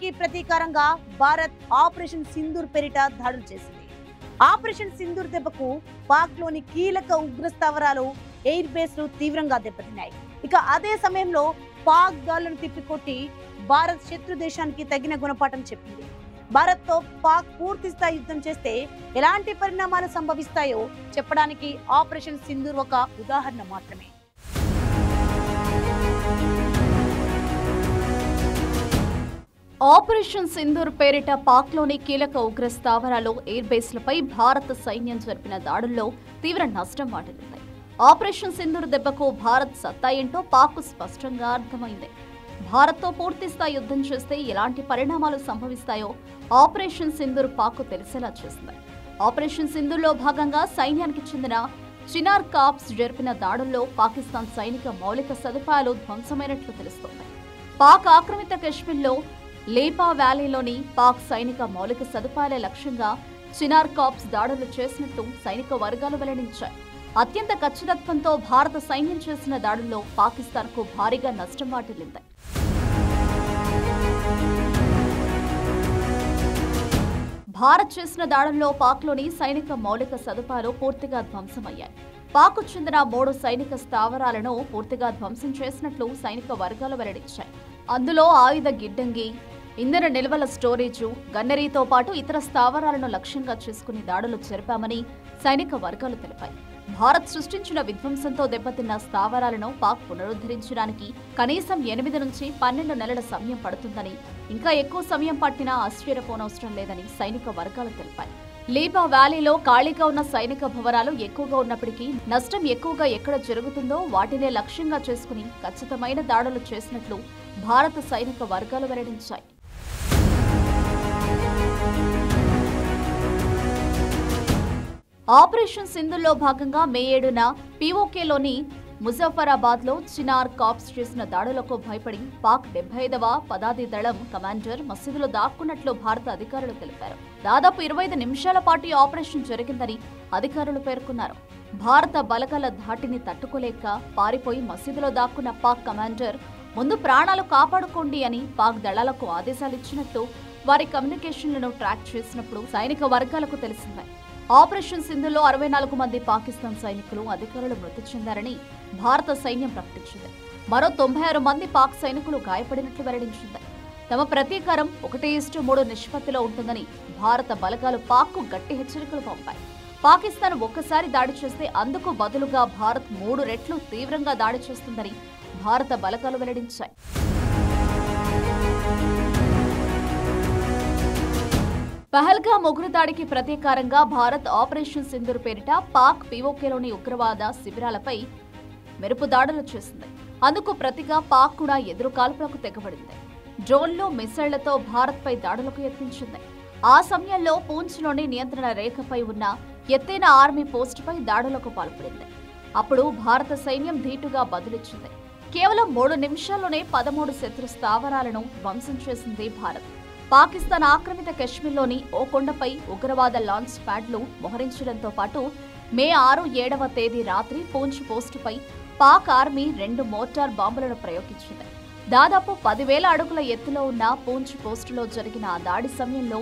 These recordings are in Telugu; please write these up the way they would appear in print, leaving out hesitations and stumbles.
దాడికి ప్రతీకారంగా భారత్ ఆపరేషన్ సింధూర్ పేరిట దాడులు చేసింది. ఆపరేషన్ సింధూర్ దెబ్బకు పాక్ లోని కీలక ఉగ్ర స్థావరాలు, ఎయిర్ బేస్లు తీవ్రంగా దెబ్బతిన్నాయి. ఇక అదే సమయంలో పాక్ దాడులను తిప్పికొట్టి భారత్ శత్రు దేశానికి తగిన గుణపాఠం చెప్పింది. భారత్ తో పాక్ పూర్తి స్థాయి యుద్ధం చేస్తే ఎలాంటి పరిణామాలు సంభవిస్తాయో చెప్పడానికి ఆపరేషన్ సింధూర్ ఒక ఉదాహరణ మాత్రమే. ఆపరేషన్ సింధూర్ పేరిట పాక్లోని కీలక ఉగ్ర స్థావరాలు, ఎయిర్ బేస్లపై భారత సైన్యం జరిపిన దాడుల్లో తీవ్ర నష్టం వాటిల్లింది. ఆపరేషన్ సింధూర్ దెబ్బకు భారత్ సత్తా ఏంటో పాక్కు స్పష్టంగా అర్థమైంది. భారత్తో పూర్తిస్థాయి యుద్ధం చేస్తే ఎలాంటి పరిణామాలు సంభవిస్తాయో ఆపరేషన్ సింధూర్ పాక్కు తెలిసేలా చేసింది. ఆపరేషన్ సింధూర్లో భాగంగా సైన్యానికి చెందిన చినార్ కార్ప్స్ జరిపిన దాడుల్లో పాకిస్తాన్ సైనిక మౌలిక సదుపాయాలు ధ్వంసమైనట్లు తెలుస్తోంది. పాక్ ఆక్రమిత కశ్మీర్లో లేపా వ్యాలీలోని పాక్ సైనిక మౌలిక సదుపాయాల లక్ష్యంగా చినార్ కార్ప్స్ దాడులు చేసినట్టు సైనిక వర్గాలు వెల్లడించాయి. అత్యంత ఖచ్చితత్వంతో భారత సైన్యం చేసిన దాడుల్లో పాకిస్తాన్కు భారీగా నష్టం వాటిల్లింది. భారత్ చేసిన దాడుల్లో పాక్లోని సైనిక మౌలిక సదుపాయాలు పూర్తిగా ధ్వంసమయ్యాయి. పాక్కు చెందిన 3 సైనిక స్థావరాలను పూర్తిగా ధ్వంసం చేసినట్లు సైనిక వర్గాలు వెల్లడించాయి. అందులో ఆయుధ గిడ్డంగి, ఇంధన నిల్వల స్టోరేజు, గన్నరీతో పాటు ఇతర స్థావరాలను లక్ష్యంగా చేసుకుని దాడులు జరిపామని సైనిక వర్గాలు తెలిపాయి. భారత్ సృష్టించిన విధ్వంసంతో దెబ్బతిన్న స్థావరాలను పాక్ పునరుద్ధరించడానికి కనీసం 8 నుంచి 12 నెలల సమయం పడుతుందని, ఇంకా ఎక్కువ సమయం పట్టినా ఆశ్చర్యపోనవసరం లేదని సైనిక వర్గాలు తెలిపాయి. లేపా వ్యాలీలో ఖాళీగా ఉన్న సైనిక భవనాలు ఎక్కువగా ఉన్నప్పటికీ నష్టం ఎక్కువగా ఎక్కడ జరుగుతుందో వాటినే లక్ష్యంగా చేసుకుని ఖచ్చితమైన దాడులు చేసినట్లు భారత సైనిక వర్గాలు వెల్లడించాయి. ఆపరేషన్ సింధూర్లో భాగంగా మే 7న పీఓకేలోని ముజఫరాబాద్లో చినార్ కార్ప్స్ చేసిన దాడులకు భయపడి పాక్ 75వ పదాతి దళం కమాండర్ మసీదులో దాక్కున్నట్లు భారత అధికారులు తెలిపారు. దాదాపు 25 నిమిషాల పాటు ఆపరేషన్ జరిగిందని అధికారులు పేర్కొన్నారు. భారత బలగాల ధాటిని తట్టుకోలేక పారిపోయి మసీదులో దాక్కున్న పాక్ కమాండర్ ముందు ప్రాణాలు కాపాడుకోండి అని పాక్ దళాలకు ఆదేశాలిచ్చినట్లు వారి కమ్యూనికేషన్లను ట్రాక్ చేసినప్పుడు సైనిక వర్గాలకు తెలిసింది. ఆపరేషన్ సింధూర్లో 64 మంది పాకిస్తాన్ సైనికులు, అధికారులు మృతి చెందారని భారత సైన్యం ప్రకటించింది. మరో 96 మంది పాక్ సైనికులు గాయపడినట్లు వెల్లడించింది. తమ ప్రతీకారం 1:3 నిష్పత్తిలో ఉంటుందని భారత బలగాలు పాక్కు గట్టి హెచ్చరికలు పంపాయి. పాకిస్తాన్ ఒక్కసారి దాడి చేస్తే అందుకు బదులుగా భారత్ 3 రెట్లు తీవ్రంగా దాడి చేస్తుందని భారత బలగాలు వెల్లడించాయి. పహల్గామ్ ఉగ్రదాడికి ప్రతీకారంగా భారత్ ఆపరేషన్ సింధూర్ పేరిట పాక్ పీఓకేలోని ఉగ్రవాద శిబిరాలపై మెరుపు దాడులు చేసింది. అందుకు ప్రతిగా పాక్ కూడా ఎదురు కాల్పులకు తెగబడింది. డ్రోన్లు, మిసైళ్లతో భారత్పై దాడులకు యత్నించింది. ఆ సమయంలో పూంచ్లోని నియంత్రణ రేఖపై ఉన్న ఎత్తైన ఆర్మీ పోస్టుపై దాడులకు పాల్పడింది. అప్పుడు భారత సైన్యం ధీటుగా బదులిచ్చింది. కేవలం 3 నిమిషాల్లోనే 13 శత్రు స్థావరాలను ధ్వంసం చేసింది భారత్. పాకిస్తాన్ ఆక్రమిత కశ్మీర్లోని ఓ కొండపై ఉగ్రవాద లాంచ్ ప్యాడ్లు మోహరించడంతో పాటు మే 6, 7వ తేదీ రాత్రి పూంచ్ పోస్టుపై పాక్ ఆర్మీ 2 మోర్టార్ బాంబులను ప్రయోగించింది. దాదాపు 10,000 అడుగుల ఎత్తులో ఉన్న పూంచ్ పోస్టులో జరిగిన ఆ దాడి సమయంలో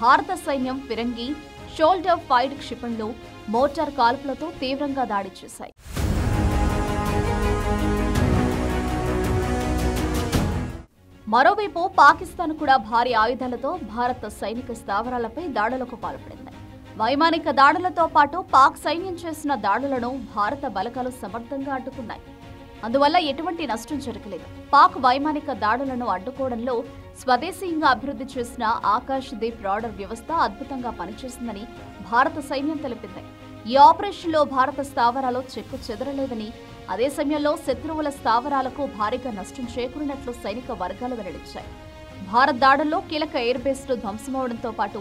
భారత సైన్యం ఫిరంగి, షోల్డర్ ఫైర్డ్ క్షిపణులు, మోర్టార్ కాల్పులతో తీవ్రంగా దాడి చేశాయి. మరోవైపు పాకిస్తాన్ కూడా భారీ ఆయుధాలతో భారత సైనిక స్థావరాలపై దాడులకు పాల్పడింది. వైమానిక దాడులతో పాటు పాక్ సైన్యం చేసిన దాడులను భారత బలగాలు సమర్థంగా అడ్డుకున్నాయి. అందువల్ల ఎటువంటి నష్టం జరగలేదు. పాక్ వైమానిక దాడులను అడ్డుకోవడంలో స్వదేశీయంగా అభివృద్ధి చేసిన ఆకాశ్ దీప్ రాడర్ వ్యవస్థ అద్భుతంగా పనిచేసిందని భారత సైన్యం తెలిపింది. ఈ ఆపరేషన్లో భారత స్థావరాలు చెక్కు చెదరలేదని, అదే సమయంలో శత్రువుల స్థావరాలకు భారీగా నష్టం చేకూరినట్లు సైనిక వర్గాలు వెల్లడించాయి. భారత్ దాడుల్లో కీలక ఎయిర్ బేస్లు ధ్వంసమవడంతో పాటు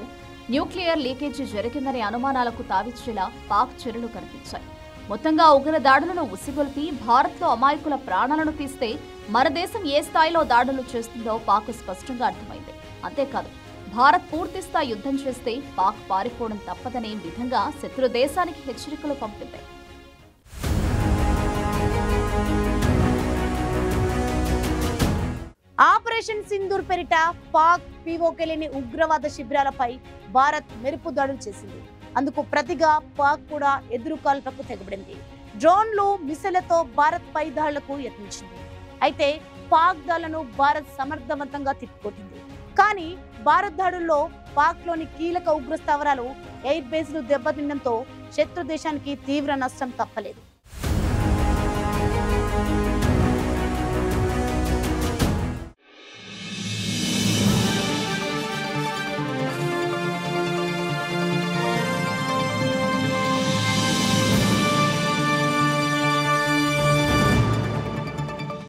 న్యూక్లియర్ లీకేజీ జరిగిందనే అనుమానాలకు తావిచ్చేలా పాక్ చర్యలు కనిపించాయి. మొత్తంగా ఉగ్ర దాడులను ఉసిగొల్పి భారత్లో అమాయకుల ప్రాణాలను తీస్తే మన దేశం ఏ స్థాయిలో దాడులు చేస్తుందో పాక్ స్పష్టంగా అర్థమైంది. అంతేకాదు, భారత్ పూర్తిస్థాయి యుద్ధం చేస్తే పాక్ పారిపోవడం తప్పదనే విధంగా శత్రు దేశానికి హెచ్చరికలు పంపింది. ఆపరేషన్ సింధూర్ పేరిట పాక్ పీఓకే లేని ఉగ్రవాద శిబిరాలపై భారత్ మెరుపు దాడులు చేసింది. అందుకు ప్రతిగా పాక్ కూడా ఎదురు కాల్పులకు తెగబడింది. డ్రోన్లు, మిసైళ్లతో భారత్ పై దాడులకు యత్నించింది. అయితే పాక్ దాడులను భారత్ సమర్థవంతంగా తిప్పికొట్టింది. కానీ భారత్ దాడుల్లో పాక్ లోని కీలక ఉగ్ర స్థావరాలు, ఎయిర్ బేస్లు దెబ్బతినడంతో శత్రు దేశానికి తీవ్ర నష్టం తప్పలేదు.